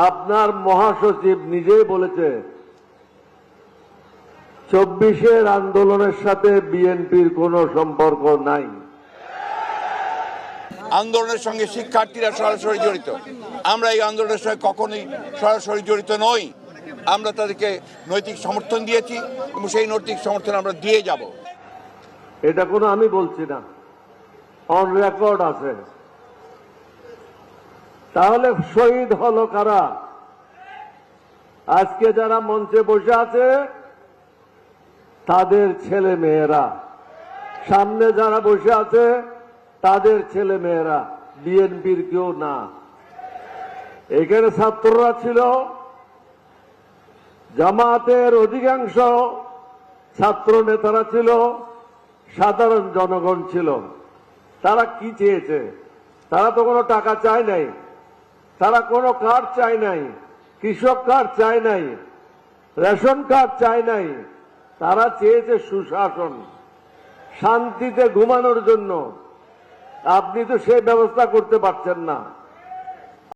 আপনার মহাসচিব নিজেই বলেছে 24-এর আন্দোলনের সাথে বিএনপির কোনো সম্পর্ক নাই। আন্দোলনের সঙ্গে শিক্ষার্থীরা সরাসরি জড়িত। আমরা এই আন্দোলনের সঙ্গে কখনোই সরাসরি জড়িত নই। আমরা তাদেরকে নৈতিক সমর্থন দিয়েছি এবং সেই নৈতিক সমর্থন আমরা দিয়ে যাব। এটা কোনো আমি বলছি না, অন রেকর্ড আছে। তাহলে শহীদ হলো কারা? আজকে যারা মঞ্চে বসে আছে তাদের ছেলে মেয়েরা, সামনে যারা বসে আছে তাদের ছেলে মেয়েরা, বিএনপির কেউ না। এখানে ছাত্ররা ছিল, জামাতের অধিকাংশ ছাত্র নেতারা ছিল, সাধারণ জনগণ ছিল। তারা কি চেয়েছে? তারা তো কোনো টাকা চায় নাই, তারা কোনো কার্ড চায় নাই, কৃষক কার্ড চায় নাই, রেশন কার্ড চায় নাই। তারা চেয়েছে সুশাসন, শান্তিতে ঘুমানোর জন্য। আপনি তো সেই ব্যবস্থা করতে পারছেন না।